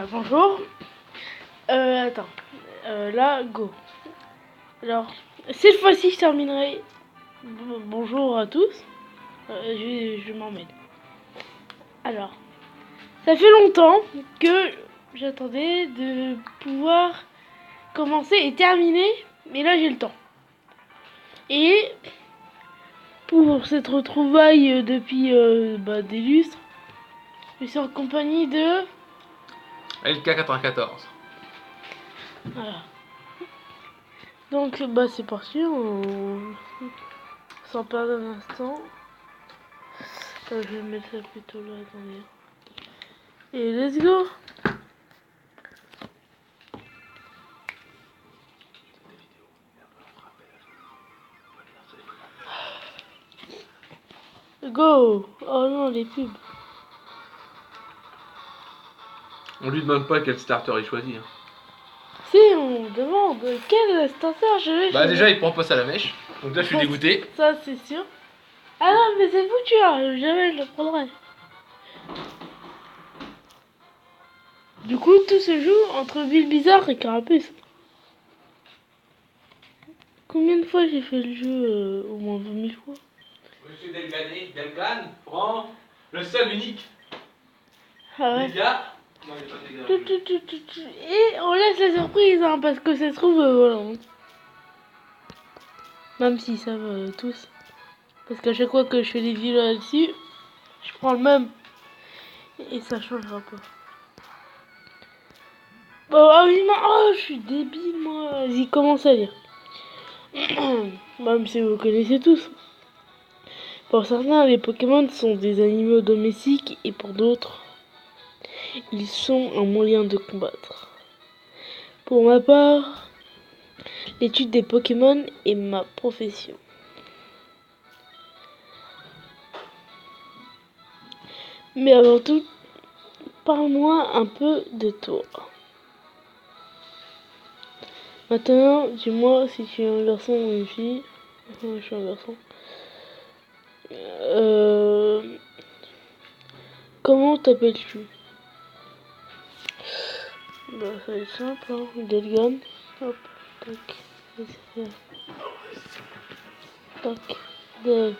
Bonjour. Attends. Là, go. Alors, cette fois-ci, je terminerai. Bonjour à tous. Je m'en mêle. Alors, ça fait longtemps que j'attendais de pouvoir commencer et terminer, mais là j'ai le temps. Et pour cette retrouvaille depuis des lustres, je suis en compagnie de... LK94. Voilà. Donc c'est parti, sans perdre un instant. Je vais mettre ça plutôt là, attendez. Et let's go. Go. Oh non, les pubs. On lui demande pas quel starter il choisit. Hein. Si, on demande quel starter je vais Bah déjà il prend pas ça à la mèche. Donc là je suis dégoûté. Ça c'est sûr. Ah non mais c'est foutu, hein. Jamais je le prendrai. Du coup tout se joue entre Ville Bizarre et Carapuce. Combien de fois j'ai fait le jeu au moins 20 000 fois. Monsieur Delgan prend le seul unique. Ah ouais. Les gars. Non, il est pas Et on laisse la surprise, hein, parce que ça se trouve, voilà. Même s'ils savent tous. Parce qu'à chaque fois que je fais des vidéos là-dessus, je prends le même. Et ça changera pas. Bon, ah oui, je suis débile, moi. Vas-y, commence à lire. Même si vous connaissez tous. Pour certains, les Pokémon sont des animaux domestiques et pour d'autres, ils sont un moyen de combattre. Pour ma part, l'étude des Pokémon est ma profession. Mais avant tout, parle-moi un peu de toi. Maintenant, dis-moi si tu es un garçon ou une fille. Je suis un garçon. Comment t'appelles-tu? Ça va être simple, hein. Delgan. Hop, tac. Tac. Del.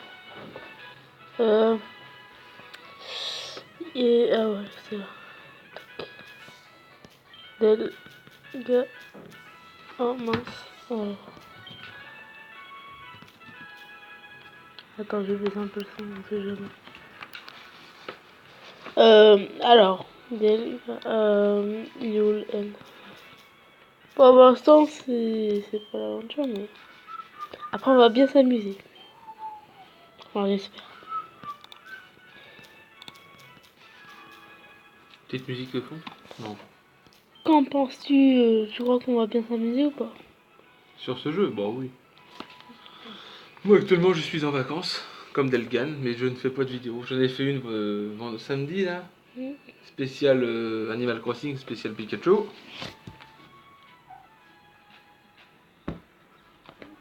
Et ah ouais, c'est là. Del. Ga. Oh mince. Oh. Attends, je vais baisser un peu le son, on sait jamais. Alors. Del. Yul N. Pour l'instant, c'est pas l'aventure, mais. Après, on va bien s'amuser. Enfin, j'espère. Petite musique de fond? Non. Qu'en penses-tu? Tu crois qu'on va bien s'amuser ou pas? Sur ce jeu? Bah oui. Moi actuellement je suis en vacances, comme Delgan, mais je ne fais pas de vidéo. J'en ai fait une samedi là. Spécial Animal Crossing, spécial Pikachu.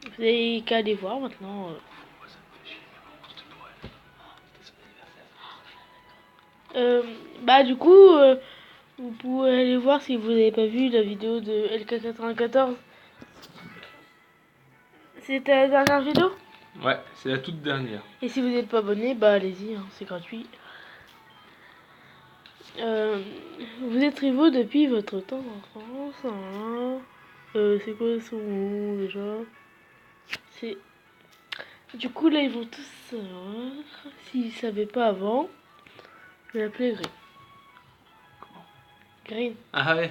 Vous avez qu'à aller voir maintenant. Du coup, vous pouvez aller voir si vous n'avez pas vu la vidéo de LK94. C'était la dernière vidéo. Ouais, c'est la toute dernière. Et si vous n'êtes pas abonné, allez-y, hein, c'est gratuit. Vous êtes rivaux depuis votre temps d'enfance. Hein. C'est quoi son nom déjà? C'est... Du coup, là, ils vont tous savoir. S'ils ne savaient pas avant, je vais l'appeler Green. Comment? Green. Ah ouais.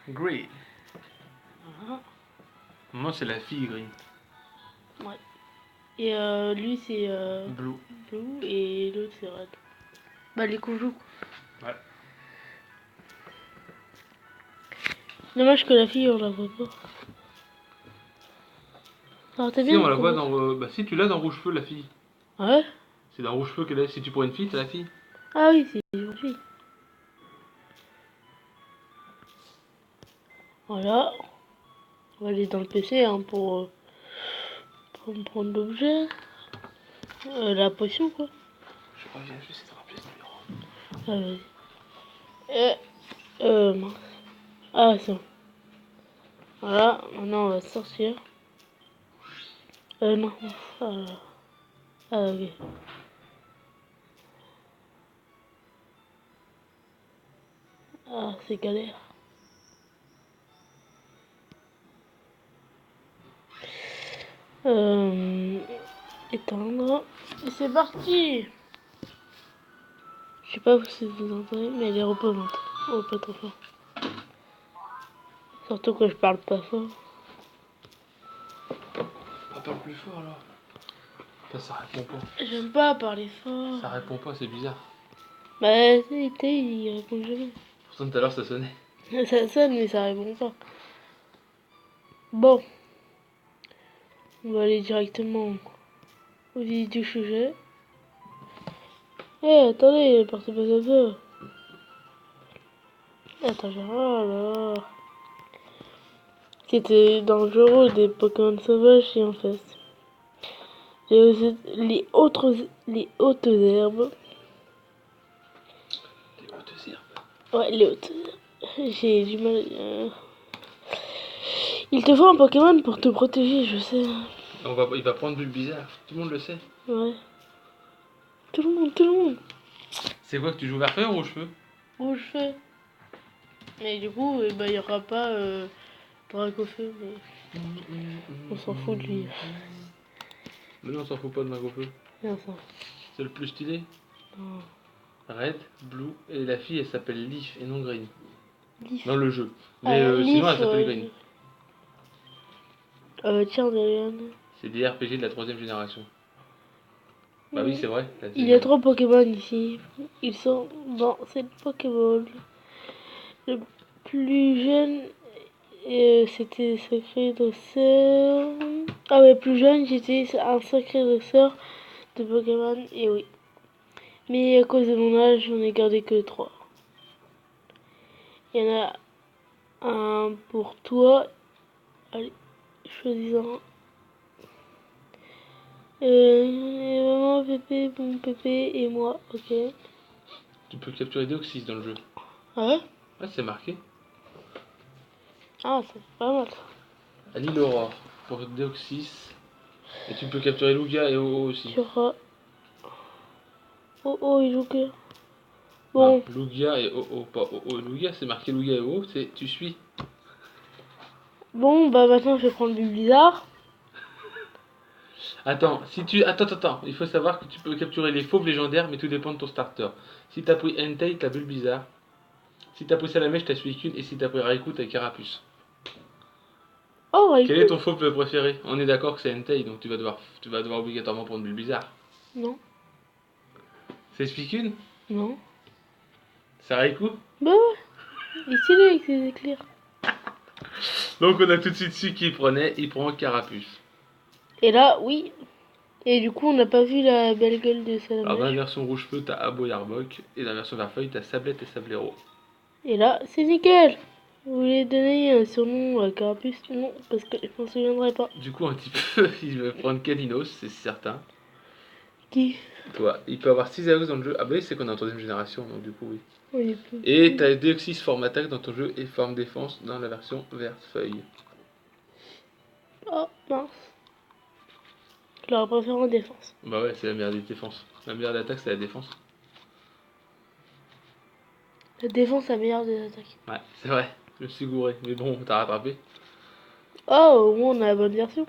Green. Voilà. Moi c'est la fille Green. Ouais. Et lui, c'est Blue. Blue et l'autre, c'est Red. Les Koujou. Ouais. Dommage que la fille, on la voit pas. Alors, t'as Si bien on la voit dans... bah si tu l'as dans Rouge Feu la fille. Ah ouais? C'est dans Rouge Feu qu'elle est. Si tu prends une fille, t'as la fille. Ah oui, c'est une fille. Voilà. On va aller dans le PC hein, pour me prendre l'objet. La potion, quoi. Je reviens juste de rappeler ce numéro. Ah, vas-y. Mince. Ah, c'est bon. Voilà, maintenant on va sortir. Non. Ah, ah, ok. Ah, c'est galère. Éteindre. Et c'est parti. Je sais pas si vous entendez, mais elle est reposante. Oh, pas trop fort. Surtout que je parle pas fort. Parle plus fort alors. Ça répond pas. J'aime pas parler fort. Ça répond pas, c'est bizarre. Bah, il répond jamais. Pourtant tout à l'heure ça sonnait. Ça sonne, mais ça répond pas. Bon. On va aller directement au vif du sujet. Eh, attendez, partez pas comme ça. Attends, oh là. C'était dangereux des Pokémon sauvages et en fait. Les hautes herbes. Les hautes herbes. Ouais, les hautes herbes. J'ai du mal. Il te faut un Pokémon pour te protéger, je sais. Il va prendre Bulbizarre, tout le monde le sait. Ouais. Tout le monde. C'est quoi que tu joues vert feu ou rouge feu? Rouge feu. Mais du coup, il y aura pas Dracofeu, mais on s'en fout de lui. Mais non, on s'en fout pas de Dracofeu. Non, ça. C'est le plus stylé. Non. Red, Blue, et la fille elle s'appelle Leaf et non Green. Leaf. Dans le jeu. Mais sinon elle s'appelle Green. Tiens, Dorian. C'est des RPG de la 3ème génération. Bah oui, c'est vrai. Il y a 3 Pokémon ici. Ils sont dans cette Pokéball. Le plus jeune, c'était Sacré Dresseur. Ah ouais, plus jeune, j'étais un Sacré Dresseur de Pokémon. Et oui. Mais à cause de mon âge, j'en ai gardé que 3. Il y en a un pour toi. Allez, choisis-en. Maman, Pépé, mon Pépé et moi, ok. Tu peux capturer Deoxys dans le jeu. Ah ouais? Ouais, c'est marqué. Ah, c'est pas mal. À l'île Aurore pour Deoxys. Et tu peux capturer Lugia et Oo aussi. Tu auras... Oh, il joue que... Bon. Non, Lugia et Oo, pas Oo. Lugia, c'est marqué Lugia et Oo, c'est tu suis. Bon, bah maintenant je vais prendre du blizzard. Attends, si tu. Attends, il faut savoir que tu peux capturer les fauves légendaires, mais tout dépend de ton starter. Si t'as pris Entei, t'as Bulbizarre. Si t'as pris Salamèche, t'as Suicune. Et si t'as pris Raikou, t'as Carapuce. Oh, Raikou. Quel est ton fauve préféré? On est d'accord que c'est Entei, donc tu vas devoir obligatoirement prendre Bulbizarre. Non. C'est Suicune? Non. C'est Raikou? Bah ouais. Il est stylé avec ses éclairs. Donc on a tout de suite su qui prenait, il prend Carapuce. Et là, oui. Et du coup, on n'a pas vu la belle gueule de Alors dans la Salamèche. version rouge feu, t'as Abo et Arbok. Et dans la version vert feuille, t'as Sablette et Sablero. Et là, c'est nickel. Vous voulez donner un surnom à Carapuce? Non, parce que je m'en souviendrai pas. Du coup, un petit peu, il va prendre Kalinos, c'est certain. Qui? Toi, il peut avoir 6 AOS dans le jeu. Ah bah oui, c'est qu'on est en 3ème génération, donc du coup, oui. Oui, Et t'as Deoxys forme attaque dans ton jeu et forme défense dans la version verte feuille. Oh, mince. Je l'aurais préféré en défense. Bah ouais, c'est la meilleure des défenses. La meilleure d'attaque, c'est la défense. La défense, la meilleure des attaques. Ouais, c'est vrai, je me suis gouré. Mais bon, t'as rattrapé. Oh, au moins on a la bonne version.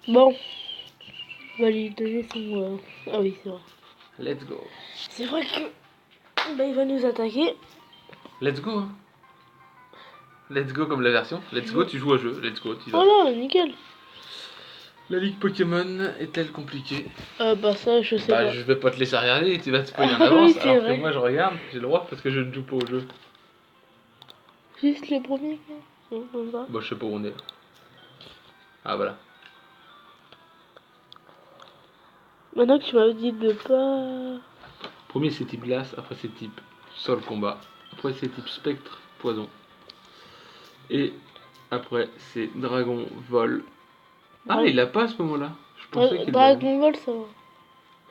Bon. On va lui donner son... Ah oui, c'est vrai. Let's go. C'est vrai que... Bah, il va nous attaquer. Let's go, hein. Let's go comme la version. Let's go, tu joues au jeu. Let's go, tu vas. Voilà, nickel. La ligue Pokémon est-elle compliquée? Bah ça, je sais Bah, pas. je vais pas te laisser regarder, tu vas te spoiler en Ah avance. oui, c'est alors vrai. que moi, je regarde, j'ai le droit parce que je ne joue pas au jeu. Juste le premier. Non, même pas. Bon, je sais pas où on est. Ah, voilà. Maintenant que tu m'as dit de pas... Premier, c'est type glace, après, c'est type sol combat. Après, c'est type spectre, poison. Et après, c'est dragon, vol. Ah, il l'a pas à ce moment-là. Je pensais qu'il l'avait. Dragon Ball, ça va.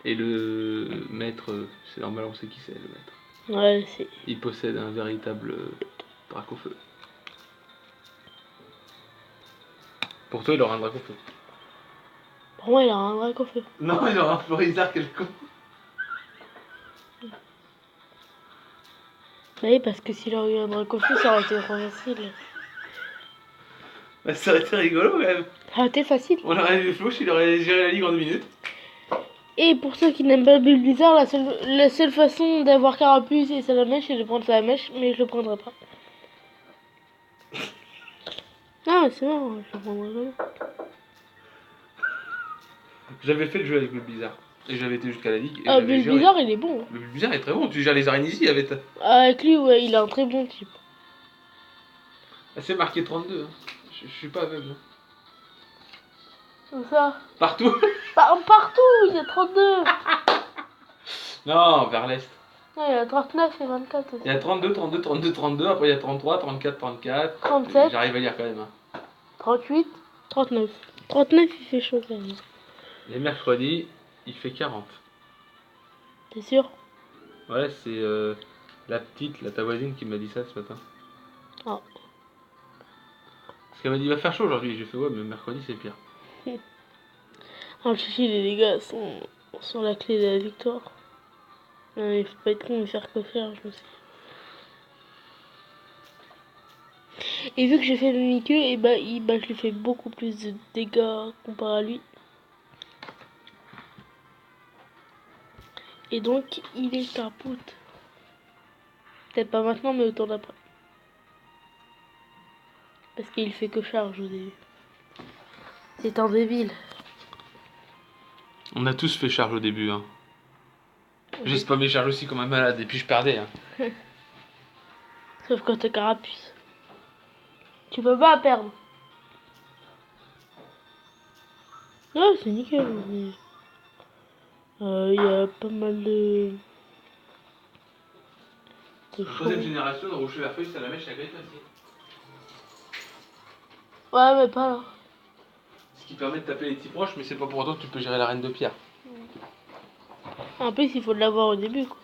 Et le maître, c'est normal, on sait qui c'est le maître. Ouais, c'est. Il possède un véritable drac au feu. Pour toi, il aura un drac au feu. Pour moi, il a un drac au feu. Non, il aura un Florizard quelconque. Bah oui, parce que s'il aurait eu un drac au feu, ça aurait été trop facile. Bah, ça aurait été rigolo quand même. Ça aurait été facile. On aurait eu Flouche, il aurait géré la ligue en 2 minutes. Et pour ceux qui n'aiment pas Bulbizarre, la seule façon d'avoir Carapuce et Salamèche, c'est de prendre Salamèche, mais je le prendrai pas. Ah, mais c'est bon, je le prendrai jamais. J'avais fait le jeu avec le bizarre. Et j'avais été jusqu'à la ligue. Et Ah, j'avais géré. Bulbizarre, il est bon. Le bizarre est très bon, tu gères les araignées ici avec ta. Avec lui, ouais, il a un très bon type. Ah, c'est marqué 32. Hein. Je suis pas aveugle. Hein. Comme ça. Partout. Partout, il y a 32. Non, vers l'est. Non, il y a 39 et 24 aussi. Il y a 32, 32, 32, 32. Après, il y a 33, 34, 34. 37. J'arrive à lire quand même. Hein. 38, 39. 39, il fait chaud quand même. Les mercredis, il fait 40. T'es sûr? Ouais, c'est la petite, ta voisine qui m'a dit ça ce matin. Ah. Parce qu'elle m'a dit, il va faire chaud aujourd'hui. J'ai fait, ouais, mais mercredi, c'est pire. Ah, chichi, les dégâts sont la clé de la victoire. Il faut pas être con et faire que faire, je me suis. Et vu que j'ai fait le Mickey, et je lui fais beaucoup plus de dégâts comparé à lui. Et donc, il est capote. Peut-être pas maintenant, mais au tour d'après. Parce qu'il fait que charge au début. C'est un débile. On a tous fait charge au début. Hein. J'ai spammé charge aussi comme un malade et puis je perdais. Hein. Sauf quand t'as Carapuce. Tu peux pas perdre. Ah, c'est nickel. Il y a pas mal de Troisième choses. génération de Rocher Verfeuille, c'est la mèche, la griffe aussi. Ouais, mais pas là. Ce qui permet de taper les petits proches, mais c'est pas pour autant que tu peux gérer la reine de pierre. En plus, il faut l'avoir au début, quoi.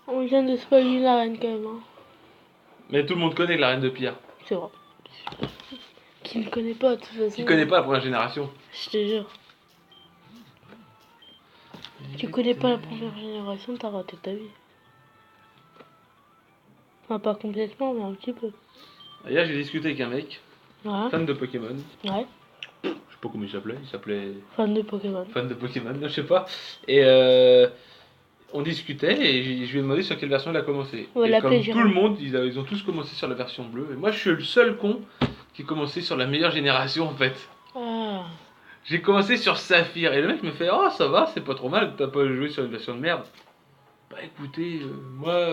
On vient de spoiler la reine quand même. Hein. Mais tout le monde connaît la reine de pierre. C'est vrai. Qui ne connaît pas, de toute façon. Qui connaît pas la première génération. Je te jure. Tu connais pas la première génération, t'as raté ta vie. Enfin, pas complètement, mais un petit peu. Hier, j'ai discuté avec un mec, Ouais. fan de Pokémon. Ouais. Je sais pas comment il s'appelait Fan de Pokémon. fan de Pokémon, je sais pas. Et on discutait et je lui ai demandé sur quelle version il a commencé. On va Et l'appeler comme tout Jérôme. le monde, ils ont tous commencé sur la version bleue. Et moi, je suis le seul con qui a commencé sur la meilleure génération en fait. Ah. J'ai commencé sur Saphir et le mec me fait oh ça va c'est pas trop mal t'as pas joué sur une version de merde. Bah écoutez moi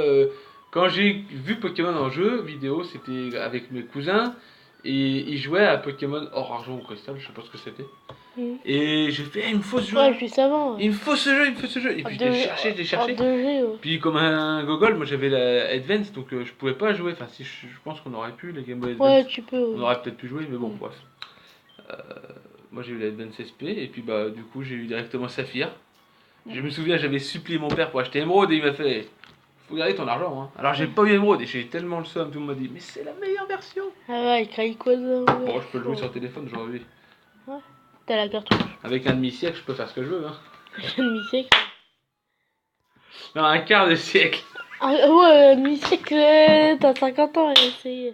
quand j'ai vu Pokémon en jeu vidéo c'était avec mes cousins et ils jouaient à Pokémon Or Argent ou Cristal je sais pas ce que c'était. Et j'ai fait il me faut ce jeu. Ouais, je suis savant. Il me faut ce jeu il me faut ce jeu et puis je l'ai cherché. En 2G, ouais. Puis comme un gogol moi j'avais la Advance donc je pouvais pas jouer enfin si je pense qu'on aurait pu les Game Boy Advance. Ouais, tu peux. On aurait peut-être pu jouer mais bon bref. Moi j'ai eu la Advance SP et puis bah du coup j'ai eu directement Saphir. Je me souviens j'avais supplié mon père pour acheter Emeraude et il m'a fait faut garder ton argent hein. Alors j'ai pas eu Emeraude et j'ai eu tellement le seum, tout le monde m'a dit mais c'est la meilleure version. Ah ouais, Rayquaza. Bon je peux le jouer sur téléphone aujourd'hui. Ouais. T'as la cartouche. Avec un demi-siècle je peux faire ce que je veux hein. Un demi-siècle. Non un quart de siècle. Ah ouais, un demi-siècle, t'as 50 ans à essayer.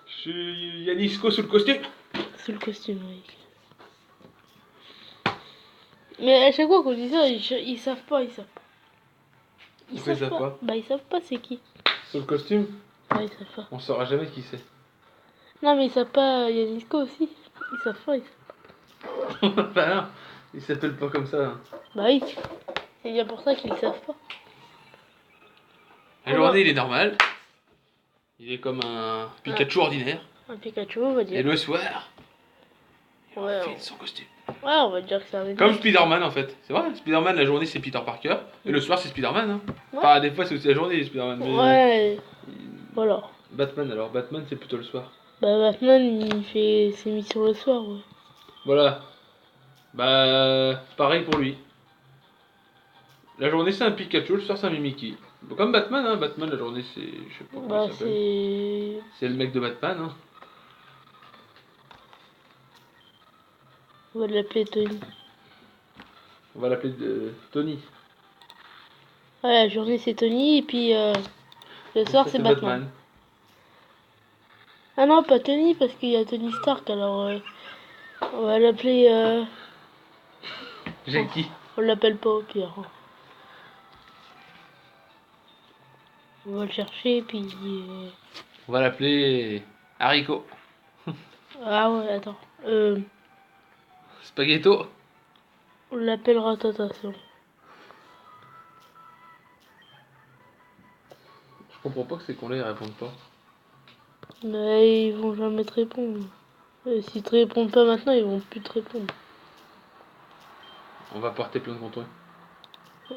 Je suis Yanisco sous le costume. Sous le costume, oui. Mais à chaque fois qu'on dit ça, ils savent pas, ils savent pas. Pourquoi ils savent pas Bah ils savent pas c'est qui. Sous le costume Ouais, ils savent pas. on saura jamais qui c'est. Non mais ils savent pas Yanisco aussi. Ils savent pas, ils savent pas. Bah non il s'appelle pas comme ça. Hein. Bah oui. C'est bien pour ça qu'ils savent pas. La journée il est normal. Il est comme un Pikachu ordinaire. Un Pikachu, on va Et dire. le soir, il Ouais, enfile son costume. Ouais, on va dire que c'est un Comme Spider-Man en fait. C'est vrai, Spider-Man la journée c'est Peter Parker. Et le soir c'est Spider-Man. Hein. Ouais. Enfin, des fois c'est aussi la journée Spider-man. Mais Ouais. Voilà. Batman alors, Batman c'est plutôt le soir. Bah Batman il fait ses missions le soir, ouais. Voilà. Bah, pareil pour lui. La journée c'est un Pikachu, le soir c'est un Mimikyu. Bon, comme Batman, hein. Batman, la journée c'est. Je sais pas comment Bah il s'appelle. c'est... C'est le mec de Batman, hein. On va l'appeler Tony. On va l'appeler Tony. Ouais, la journée c'est Tony et puis le soir Ça, c'est Batman. Ah non, pas Tony parce qu'il y a Tony Stark, alors on va l'appeler... Jackie. on l'appelle pas au pire. On va le chercher puis... On va l'appeler Haricot. Ah ouais, attends. Spaghetto. On l'appellera Tata, c'est bon. Je comprends pas que ces cons-là ils répondent pas. Mais ils vont jamais te répondre. S'ils te répondent pas maintenant, ils vont plus te répondre. On va porter plainte contre eux.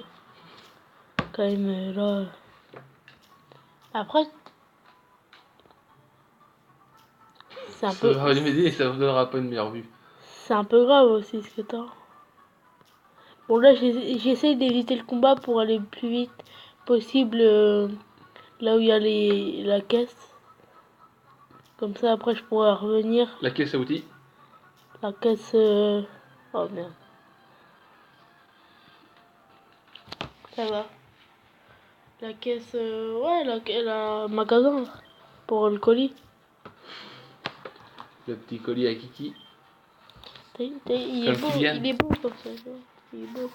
Quand même, là... Après... C'est un Ça peu... va m'aider et ça vous donnera pas une meilleure vue. C'est un peu grave aussi ce que t'as. Bon là j'essaye d'éviter le combat pour aller le plus vite possible là où il y a la caisse. Comme ça après je pourrai revenir. La caisse à outils. La caisse... Oh merde. Ça va. La caisse... Ouais, la magasin là, pour le colis. Le petit colis à Kiki. Il est Comme beau, Kylian. il est beau comme ça. Il est beau.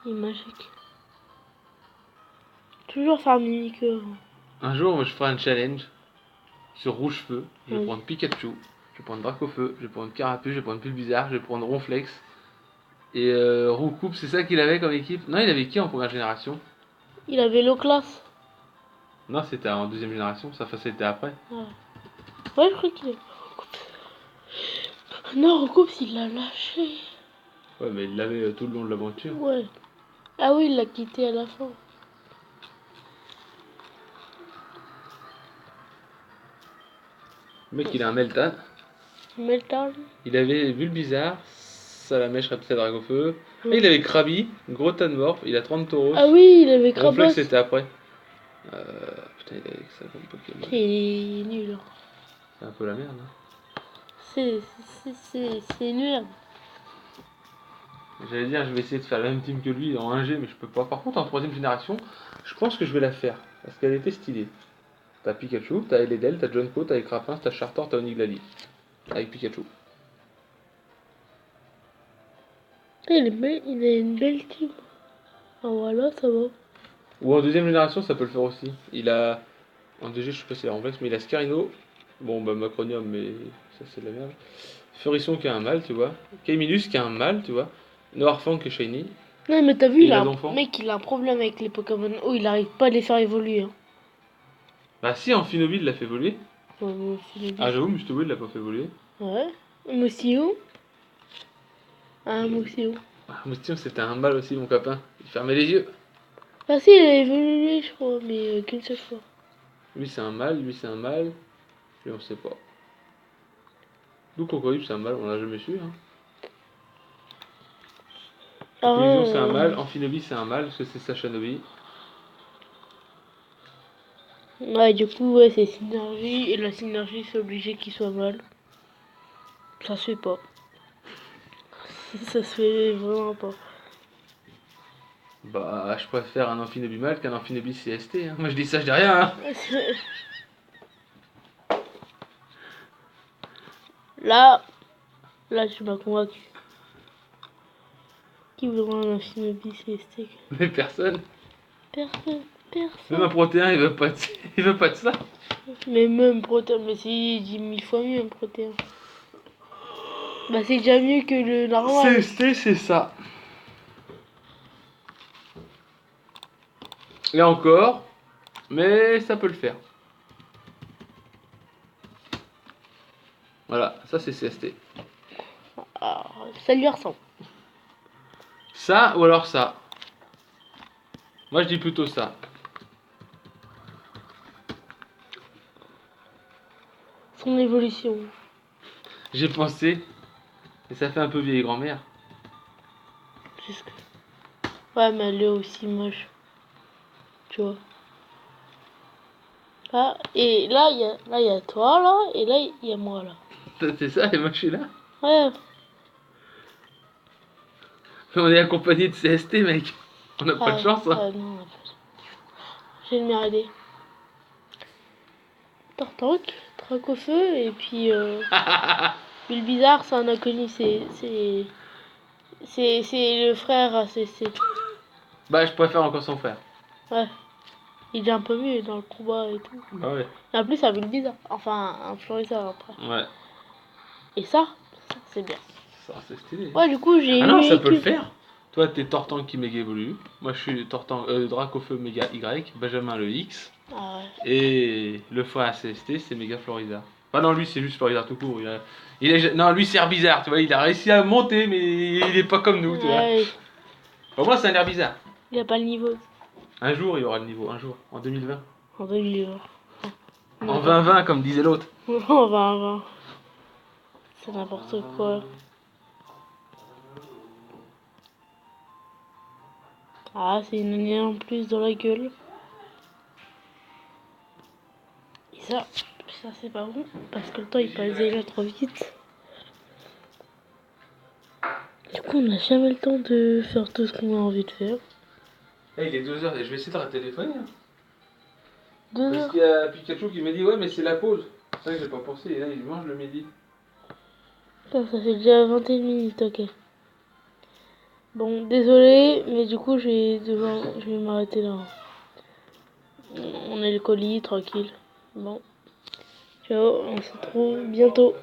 Il est magique. Toujours faire mimique. Un jour, je ferai un challenge sur Rouge-Feu. Je vais Oui. prendre Pikachu, je vais prendre Dracofeu, je vais prendre Carapuce, je vais prendre Pulbizarre, je vais prendre Ronflex. Et Roucoupe, c'est ça qu'il avait comme équipe. Non, il avait qui en première génération? Il avait l'eau classe. Non, c'était en deuxième génération, ça c'était après. Ouais, je crois qu'il est... Non, Recoupe, il l'a lâché. Ouais, mais il l'avait tout le long de l'aventure. Ouais. Ah oui, il l'a quitté à la fin. Le mec, il a un Meltan. Meltan. Il avait Bulbizarre, Salamèche, Reptile, Dragofeu. Mm. Et il avait Krabi, gros Tanmorph, il a 30 tauros. Ah oui, il avait Ronflex, Krabos. c'était après. Putain, il avait que ça comme Pokémon. Il est nul. C'est un peu la merde. Hein. C'est nul. J'allais dire, je vais essayer de faire la même team que lui en 1G, mais je peux pas. Par contre, en troisième génération, je pense que je vais la faire. Parce qu'elle était stylée. T'as Pikachu, t'as Eledel, t'as Jonko, t'as Crapin, t'as Chartor, t'as Oniglali. Avec Pikachu. Il a une belle team. Ah voilà, ça va. Ou en deuxième génération, ça peut le faire aussi. Il a. En 2G, je sais pas si c'est la Ronflex, mais il a Scarino. Bon, bah Macronium, mais ça c'est de la merde. Furisson qui a un mâle, tu vois. Caminus qui a un mâle, tu vois. Noirfang qui est shiny. Non, mais t'as vu, Et il il a a d'enfants. mec, il a un problème avec les Pokémon. Oh, il arrive pas à les faire évoluer. Hein. Bah si, Amphinobile l'a fait voler. Ouais, moi aussi, j'ai Ah, dit. j'avoue, Mustouil l'a pas fait voler. Ouais. Moussilou. Ah, Moussilou. Ah, Moustion, c'était un mâle aussi, mon copain. Il fermait les yeux. Ah si, il a évolué, je crois, mais qu'une seule fois. Lui, c'est un mâle, lui, c'est un mâle. Et on sait pas. D'où Crocodile, c'est un mâle, on l'a jamais su. Hein. Ah, Collision, c'est un mâle. Amphinobie, c'est un mâle, parce que c'est Sachanobi. ouais, du coup, ouais, c'est synergie. Et la synergie, c'est obligé qu'il soit mal. Ça se fait pas. Ça se fait vraiment pas. Bah, je préfère un Amphinobie mâle qu'un Amphinobie CST. Hein. Moi, je dis ça, je dis rien. Hein. Là, là, tu m'as convaincu. Qui voudra un Shinobi CST? Mais personne. Personne, Même personne. un Protéin, il veut pas de, il veut pas de ça. Mais même Protéin, mais c'est 10 000 fois mieux un Protéin. Bah c'est déjà mieux que le normal. CST, c'est ça. Et encore, mais ça peut le faire. Voilà, ça c'est CST. Ah, ça lui ressemble. Ça ou alors ça. Moi je dis plutôt ça. son évolution. J'ai pensé, et ça fait un peu vieille grand-mère. C'est ce que... Ouais, mais elle est aussi moche. Tu vois. Ah, et là, il y a toi, là, et là, il y a moi, là. C'est ça, et moi je suis là. Ouais, On est accompagné de CST, mec. On n'a pas de chance, hein. non, on a pas de chance. J'ai le merdé. Tartank, traque au feu, et puis... Bulle bizarre, c'est un inconnu, c'est le frère ACC. Bah, je préfère encore son frère. Ouais. Il est un peu mieux dans le combat et tout. Bah ouais. Et en plus, ça Bulle bizarre. Enfin, un Florissa après. Ouais. Et ça c'est bien. Ça, c'est stylé. Ouais, du coup, j'ai Ah eu non, le ça peut le véhicule. faire. Toi, t'es Tortank qui méga évolue. Moi, je suis Tortank, Dracofeu méga Y. Benjamin le X. Ah ouais. Et le frère ACST, c'est méga Florida. Bah non, lui, c'est juste Florida tout court. Non, lui, c'est Herbizarre, tu vois. Il a réussi à monter, mais il est pas comme nous, tu vois. Ouais, Pour moi, c'est un Herbizarre. il a pas le niveau. Un jour, il y aura le niveau. Un jour. En 2020. En 2020. En 2020, comme disait l'autre. En 2020. C'est n'importe quoi. Ah, c'est une année en plus dans la gueule. Et ça c'est pas bon. Parce que le temps, il passe déjà trop vite. Du coup, on n'a jamais le temps de faire tout ce qu'on a envie de faire. Hey, il est 2h, je vais essayer de la téléphoner. Hein. 2 Parce heures. qu'il y a Pikachu qui m'a dit, ouais, mais c'est la pause. C'est vrai que j'ai pas pensé, et là, il mange le midi. Putain, ça fait déjà 21 minutes, ok. Bon, désolé, mais du coup, je vais m'arrêter là. On est le colis, tranquille. Bon, ciao, on se retrouve bientôt.